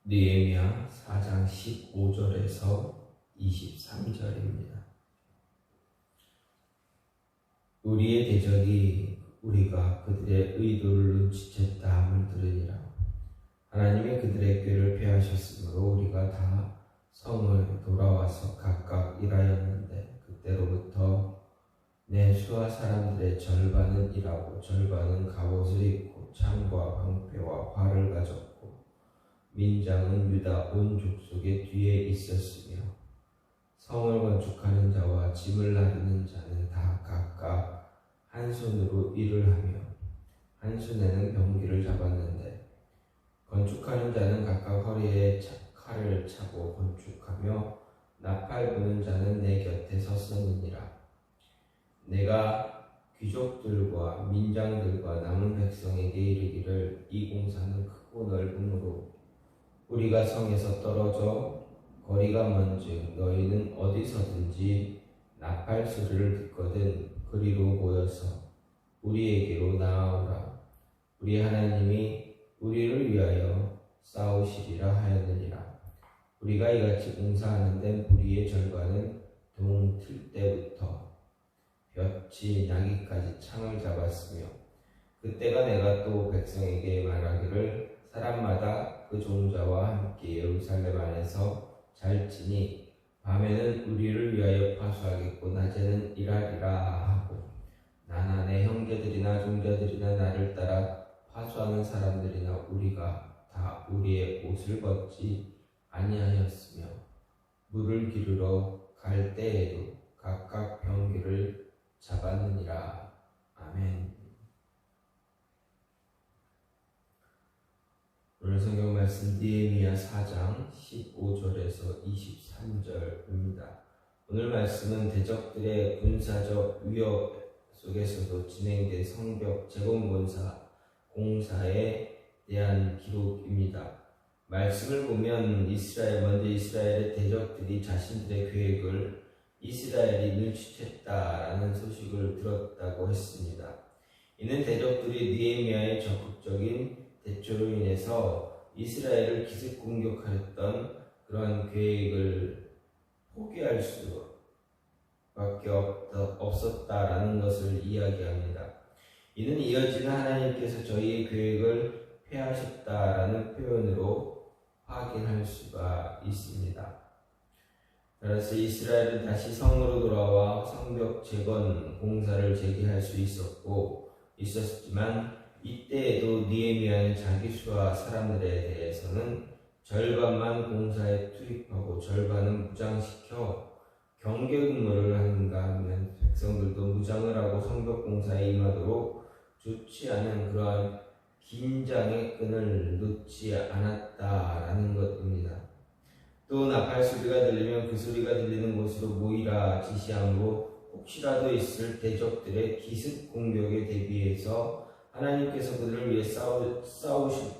느헤미야 4장 15절에서 23절입니다. 우리의 대적이 우리가 그들의 의도를 눈치챘다 함을 들으니라. 하나님이 그들의 꾀를 폐하셨으므로 우리가 다 성을 돌아와서 각각 일하였는데 그때로부터 내 수하 사람들의 절반은 일하고 절반은 갑옷을 입고 창과 방패와 활을 가졌고 민장은 유다 온 족속의 뒤에 있었으며 성을 건축하는 자와 짐을 나르는 자는 다 각각 한 손으로 일을 하며 한 손에는 병기를 잡았는데 건축하는 자는 각각 허리에 칼을 차고 건축하며 나팔 부는 자는 내 곁에 섰었느니라. 내가 귀족들과 민장들과 남은 백성에게 이르기를 이 공사는 크고 넓음으로 우리가 성에서 떨어져 거리가 먼즉 너희는 어디서든지 나팔 소리를 듣거든 그리로 모여서 우리에게로 나아오라. 우리 하나님이 우리를 위하여 싸우시리라 하였느니라. 우리가 이같이 공사하는데 무리의 절반은 동틀 때부터 볕이 나기까지 창을 잡았으며 그때가 내가 또 백성에게 말하기를 사람마다 그 종자와 함께 예루살렘 안에서 잘지니 밤에는 우리를 위하여 파수하겠고 낮에는 일하리라 하고 나나 내 형제들이나 종자들이나 나를 따라 파수하는 사람들이나 우리가 다 우리의 옷을 벗지 아니하였으며 물을 기르러 갈 때에도 각각 병기를 잡았느니라. 아멘. 오늘 성경 말씀 느헤미야 4장 15절에서 23절입니다. 오늘 말씀은 대적들의 군사적 위협 속에서도 진행된 성벽 재건공사 공사에 대한 기록입니다. 말씀을 보면 먼저 이스라엘의 대적들이 자신들의 계획을 이스라엘이 눈치챘다라는 소식을 들었다고 했습니다. 이는 대적들이 느헤미야의 적극적인 대처로 인해서 이스라엘을 기습 공격하였던 그러한 계획을 포기할 수밖에 없었다라는 것을 이야기합니다. 이는 이어지는 하나님께서 저희의 계획을 폐하셨다라는 표현으로 확인할 수가 있습니다. 따라서 이스라엘은 다시 성으로 돌아와 성벽 재건 공사를 재개할 수 있었지만 이때에도 느헤미야는 자기 수하 사람들에 대해서는 절반만 공사에 투입하고 절반은 무장시켜 경계 근무를 하는가 하면 백성들도 무장을 하고 성벽 공사에 임하도록 좋지 않은 그러한 긴장의 끈을 놓지 않았다라는 것입니다. 또 나팔 소리가 들리면 그 소리가 들리는 곳으로 모이라 지시함으로 혹시라도 있을 대적들의 기습 공격에 대비해서 하나님께서 그들을 위해 싸워주실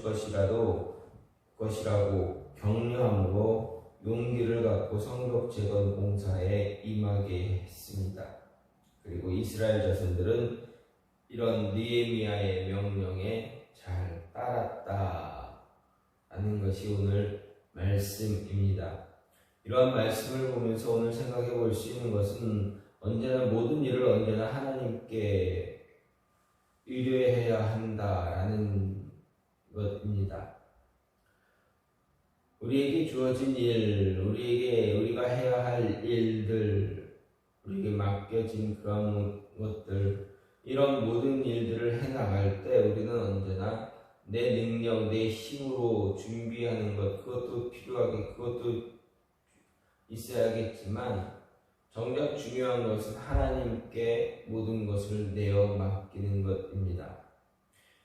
것이라고 격려함으로 용기를 갖고 성벽 재건 공사에 임하게 했습니다. 그리고 이스라엘 자손들은 이런 느헤미야의 명령에 잘 따랐다 라는 것이 오늘 말씀입니다. 이러한 말씀을 보면서 오늘 생각해 볼 수 있는 것은 모든 일을 언제나 하나님께 의뢰해야 한다라는 것입니다. 우리에게 주어진 일, 우리가 해야 할 일들, 우리에게 맡겨진 그런 것들, 이런 모든 일들을 해나갈 때 우리는 언제나 내 능력, 내 힘으로 준비하는 것, 그것도 그것도 있어야겠지만 정작 중요한 것은 하나님께 모든 것을 내어 맡기는 것입니다.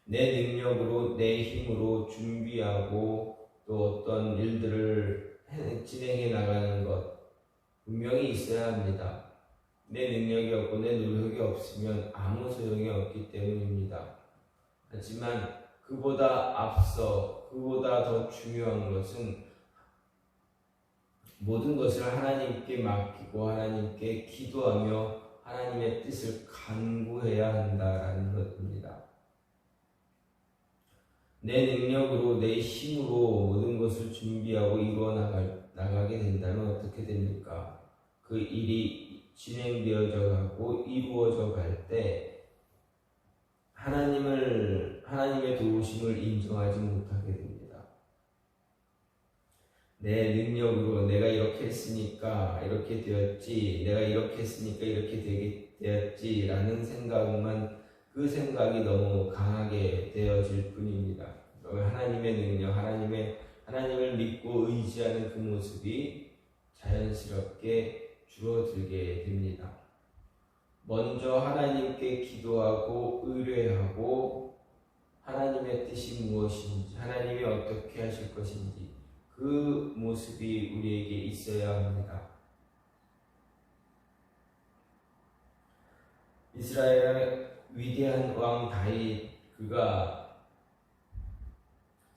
내 능력으로, 내 힘으로 준비하고 또 어떤 일들을 진행해 나가는 것 분명히 있어야 합니다. 내 능력이 없고 내 노력이 없으면 아무 소용이 없기 때문입니다. 하지만 그보다 더 중요한 것은 모든 것을 하나님께 맡기고 하나님께 기도하며 하나님의 뜻을 간구해야 한다라는 것입니다. 내 능력으로 내 힘으로 모든 것을 준비하고 이루어 나가게 된다면 어떻게 됩니까? 그 일이 진행되어져 가고 이루어져 갈 때 하나님의 도우심을 인정하지 못하게 됩니다. 내 능력으로 내가 이렇게 했으니까 이렇게 되었지, 내가 이렇게 했으니까 이렇게 되게 되었지라는 그 생각이 너무 강하게 되어질 뿐입니다. 하나님의 능력, 하나님을 믿고 의지하는 그 모습이 자연스럽게 줄어들게 됩니다. 먼저 하나님께 기도하고 의뢰하고 하나님의 뜻이 무엇인지, 하나님이 어떻게 하실 것인지 그 모습이 우리에게 있어야 합니다. 이스라엘의 위대한 왕 다윗, 그가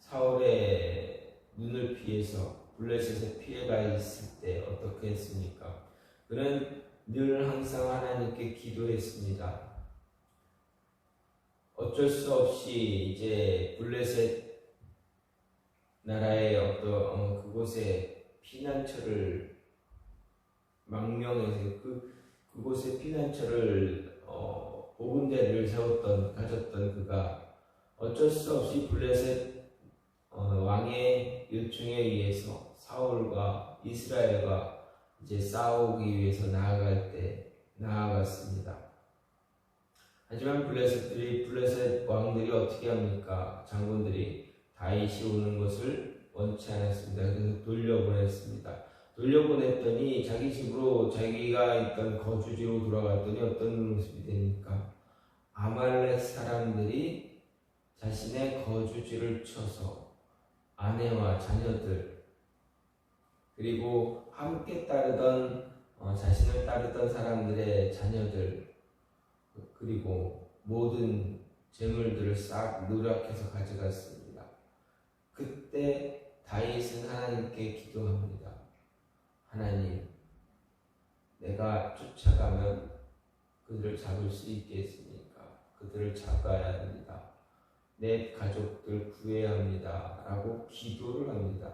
사울의 눈을 피해서 블레셋에 피해가 있을 때 어떻게 했습니까? 그는 늘 항상 하나님께 기도했습니다. 어쩔 수 없이 이제 블레셋 나라의 그곳에 피난처를 망명해서 그곳에 피난처를 보금자리를 가졌던 그가 어쩔 수 없이 블레셋 왕의 요청에 의해서 사울과 이스라엘과 이제 싸우기 위해서 나아갔습니다. 하지만 블레셋 왕들이 어떻게 합니까? 장군들이 다윗이 오는 것을 원치 않았습니다. 그래서 돌려보냈습니다. 돌려보냈더니 자기 집으로 자기가 있던 거주지로 돌아갔더니 어떤 모습이 됩니까? 아말렉 사람들이 자신의 거주지를 쳐서 아내와 자녀들 그리고 함께 자신을 따르던 사람들의 자녀들 그리고 모든 재물들을 싹 누락해서 가져갔습니다. 그때 다윗은 하나님께 기도합니다. 하나님, 내가 쫓아가면 그들을 잡을 수 있겠습니까? 그들을 잡아야 합니다. 내 가족들 구해야 합니다. 라고 기도를 합니다.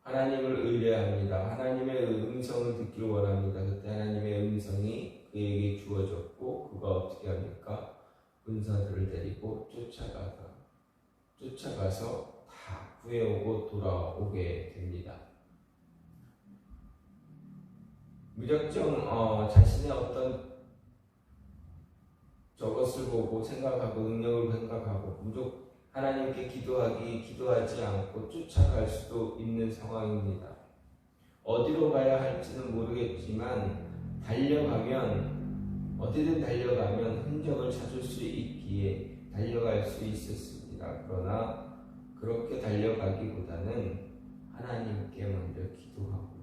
하나님을 의뢰합니다. 하나님의 음성을 듣기를 원합니다. 그때 하나님의 음성이 그에게 주어졌고 그가 어떻게 합니까? 군사들을 데리고 쫓아가서 다 구해오고 돌아오게 됩니다. 무작정 자신의 어떤 저것을 보고 생각하고 능력을 생각하고 하나님께 기도하지 않고 쫓아갈 수도 있는 상황입니다. 어디로 가야 할지는 모르겠지만 어디든 달려가면 흔적을 찾을 수 있기에 달려갈 수 있었습니다. 그러나 그렇게 달려가기보다는 하나님께 먼저 기도하고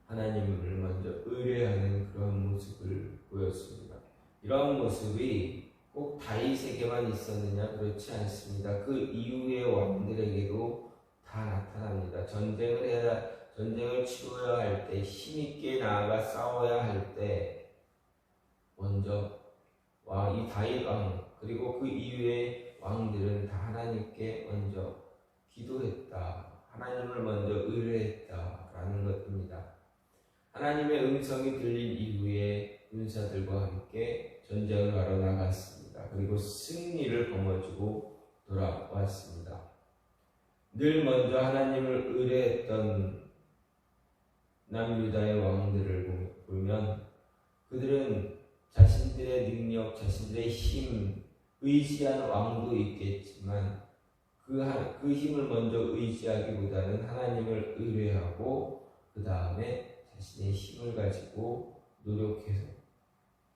하나님을 먼저 의뢰하는 그런 모습을 보였습니다. 이러한 모습이 꼭 다윗에게만 있었느냐? 그렇지 않습니다. 그 이후의 왕들에게도 다 나타납니다. 전쟁을 치러야 할 때, 힘있게 나아가 싸워야 할 때, 먼저 이 다윗 왕, 그리고 그 이후의 왕들은 다 하나님께 먼저 기도했다. 하나님을 먼저 의뢰했다라는 것입니다. 하나님의 음성이 들린 이후에 군사들과 함께 전쟁을 하러 나갔습니다. 그리고 승리를 거머쥐고 돌아왔습니다. 늘 먼저 하나님을 의뢰했던 남유다의 왕들을 보면 그들은 자신들의 능력, 자신들의 힘, 의지한 왕도 있겠지만 그 힘을 먼저 의지하기보다는 하나님을 의뢰하고 그 다음에 자신의 힘을 가지고 노력해서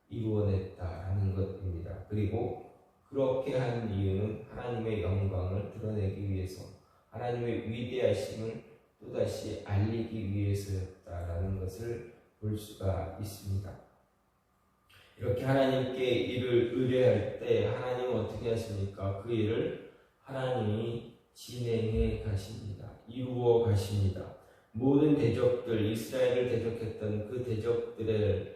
이루어냈다라는 것입니다. 그리고 그렇게 한 이유는 하나님의 영광을 드러내기 위해서 하나님의 위대하심을 또다시 알리기 위해서였다라는 것을 볼 수가 있습니다. 이렇게 하나님께 일을 의뢰할 때 하나님은 어떻게 하십니까? 그 일을 하나님이 진행해 가십니다. 이루어 가십니다. 모든 대적들, 이스라엘을 대적했던 그 대적들을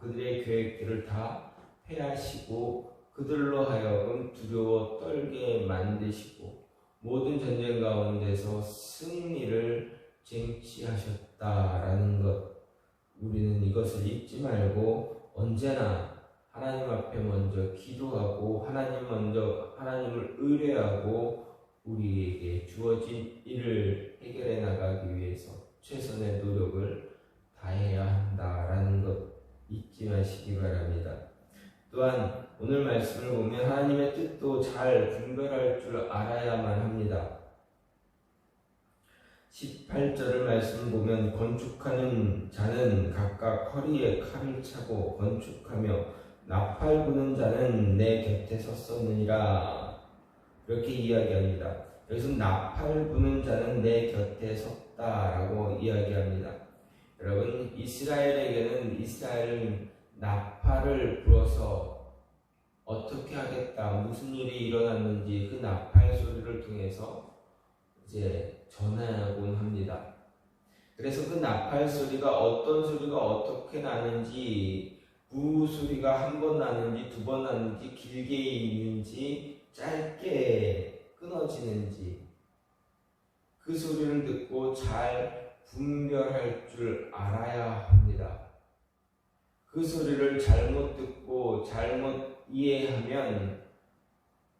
그들의 계획들을 다 패하시고 그들로 하여금 두려워 떨게 만드시고 모든 전쟁 가운데서 승리를 쟁취하셨다라는 것, 우리는 이것을 잊지 말고 언제나 하나님 앞에 먼저 기도하고 하나님을 의뢰하고 우리에게 주어진 일을 해결해 나가기 위해서 최선의 노력을 다해야 한다라는 것 잊지 마시기 바랍니다. 또한 오늘 말씀을 보면 하나님의 뜻도 잘 분별할 줄 알아야만 합니다. 18절의 말씀을 보면 건축하는 자는 각각 허리에 칼을 차고 건축하며 나팔 부는 자는 내 곁에 섰느니라, 이렇게 이야기합니다. 여기서 나팔 부는 자는 내 곁에 섰다라고 이야기합니다. 여러분, 이스라엘은 나팔을 불어서 어떻게 하겠다, 무슨 일이 일어났는지 그 나팔 소리를 통해서 이제 전하곤 합니다. 그래서 그 나팔 소리가 어떤 소리가 어떻게 나는지, 부 소리가 한 번 나는지 두 번 나는지 길게 있는지 짧게 끊어지는지 그 소리를 듣고 잘 분별할 줄 알아야 합니다. 그 소리를 잘못 듣고 잘못 이해하면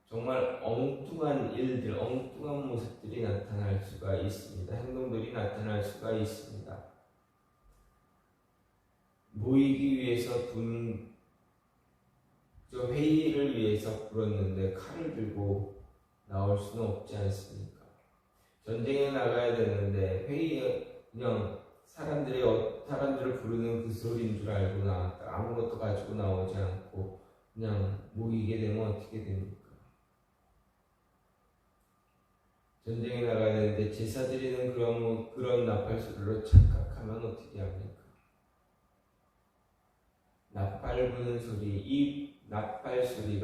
정말 엉뚱한 일들, 엉뚱한 모습들이 나타날 수가 있습니다. 행동들이 나타날 수가 있습니다. 모이기 위해서 회의를 위해서 불었는데 칼을 들고 나올 수는 없지 않습니까? 전쟁에 나가야 되는데 회의에 그냥 사람들을 부르는 그 소리인 줄 알고 나왔다. 아무것도 가지고 나오지 않고 그냥 모이게 되면 어떻게 됩니까? 전쟁에 나가야 되는데 제사 드리는 그런 나팔 소리로 착각하면 어떻게 합니까? 나팔 부는 소리, 이 나팔 소리를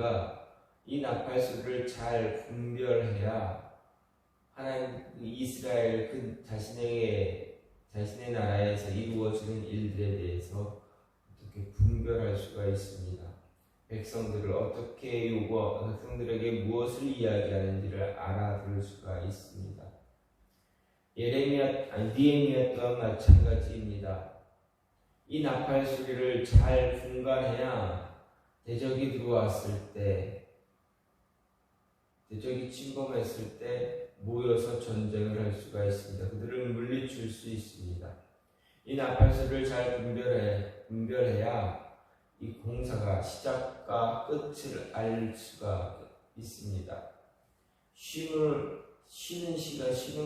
잘 분별해야 하나님 이스라엘 그 자신의 나라에서 이루어지는 일들에 대해서 어떻게 분별할 수가 있습니다. 백성들에게 무엇을 이야기하는지를 알아들을 수가 있습니다. 니에미야 또한 마찬가지입니다. 이 나팔 소리를 잘 분간해야 대적이 들어왔을 때, 대적이 침범했을 때 모여서 전쟁을 할 수가 있습니다. 그들을 물리칠 수 있습니다. 이 나팔 소리를 잘 분별해야 이 공사가 시작과 끝을 알 수가 있습니다. 쉬는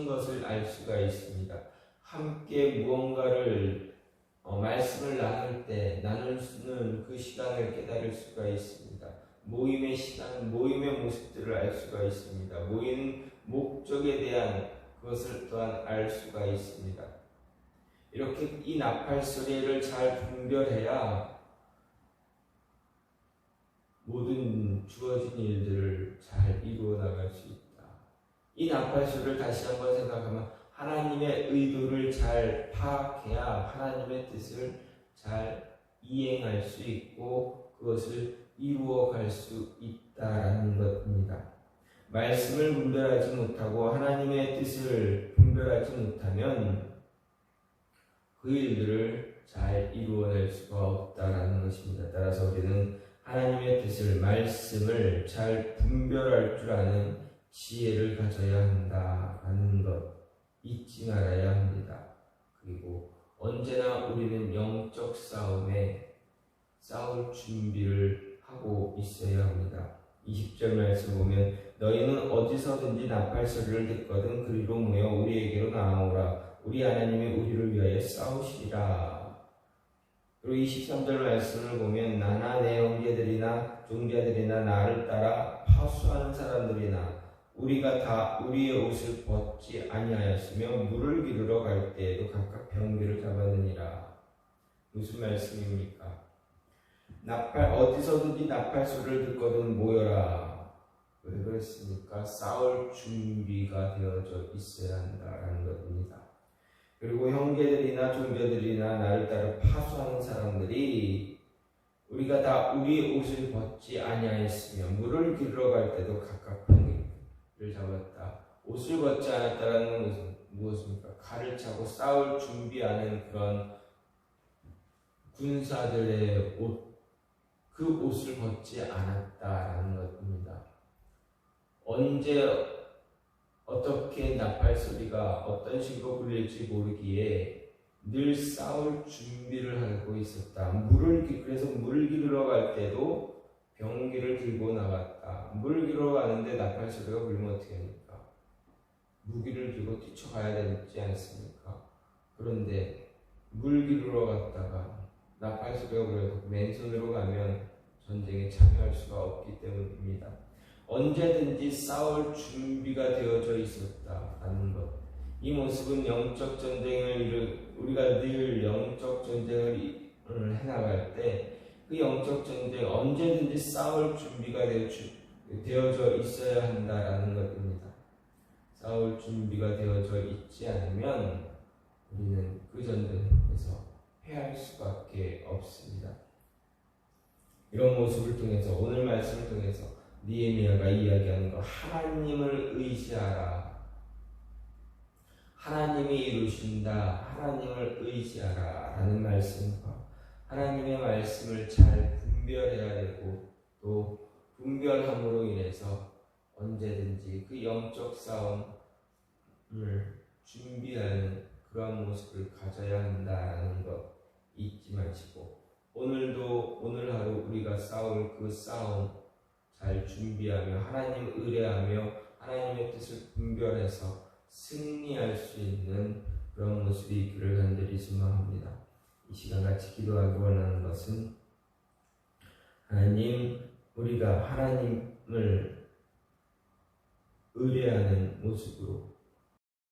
것을 알 수가 있습니다. 함께 무언가를 말씀을 나눌 수는 그 시간을 깨달을 수가 있습니다. 모임의 시간, 모임의 모습들을 알 수가 있습니다. 모이는 목적에 대한 그것을 또한 알 수가 있습니다. 이렇게 이 나팔 소리를 잘 분별해야 모든 주어진 일들을 잘 이루어 나갈 수 있다. 이 나팔 소리를 다시 한번 생각하면 하나님의 의도를 잘 파악해야 하나님의 뜻을 잘 이행할 수 있고 그것을 이루어갈 수 있다라는 것입니다. 말씀을 분별하지 못하고 하나님의 뜻을 분별하지 못하면 그 일들을 잘 이루어낼 수가 없다라는 것입니다. 따라서 우리는 하나님의 뜻을, 말씀을 잘 분별할 줄 아는 지혜를 가져야 한다라는 것 잊지 말아야 합니다. 그리고 언제나 우리는 영적 싸움에 싸울 준비를 하고 있어야 합니다. 20절 말씀 보면 너희는 어디서든지 나팔 소리를 듣거든 그리로 모여 우리에게로 나아오라. 우리 하나님이 우리를 위하여 싸우시리라. 그리고 23절 말씀을 보면 나나 내 형제들이나 종자들이나 나를 따라 파수하는 사람들이나 우리가 다 우리의 옷을 벗지 아니하였으며 물을 기르러 갈 때에도 각각 병기를 잡았느니라. 무슨 말씀입니까? 어디서든지 나팔 소리를 듣거든 모여라. 왜 그랬습니까? 싸울 준비가 되어져 있어야 한다라는 것입니다. 그리고 형제들이나 종자들이나 나를 따라 파수하는 사람들이 우리가 다 우리의 옷을 벗지 아니하였으며 물을 기르러 갈 때도 각각 방귀를 잡았다. 옷을 벗지 않았다라는 것은 무엇입니까? 칼을 차고 싸울 준비하는 그런 군사들의 옷, 그 옷을 벗지 않았다라는 것입니다. 언제 어떻게 나팔 소리가 어떤 식으로 울릴지 모르기에 늘 싸울 준비를 하고 있었다. 그래서 물을 기르러 갈 때도 병기를 들고 나갔다. 물을 기르러 가는데 나팔 소리가 울리면 어떻게 합니까? 무기를 들고 뛰쳐가야 되지 않습니까? 그런데 물 기르러 갔다가 나팔 소리가 울려도 맨손으로 가면 전쟁에 참여할 수가 없기 때문입니다. 언제든지 싸울 준비가 되어져 있었다라는 것. 이 모습은 영적 전쟁을 우리가 늘 영적 전쟁을 해나갈 때 그 영적 전쟁 언제든지 싸울 준비가 되어져 있어야 한다라는 것입니다. 싸울 준비가 되어져 있지 않으면 우리는 그 전쟁에서 패할 수밖에 없습니다. 이런 모습을 통해서 오늘 말씀을 통해서 느헤미야가 이야기하는 거, 하나님을 의지하라. 하나님이 이루신다. 하나님을 의지하라 라는 말씀과 하나님의 말씀을 잘 분별해야 되고 또 분별함으로 인해서 언제든지 그 영적 싸움을 준비하는 그런 모습을 가져야 한다는 것 잊지 마시고 오늘 하루 우리가 싸울 그 싸움 잘 준비하며 하나님 의뢰하며 하나님의 뜻을 분별해서 승리할 수 있는 그런 모습이 있기를 간절히 소망합니다. 이 시간 같이 기도하기 원하는 것은 하나님, 우리가 하나님을 의뢰하는 모습으로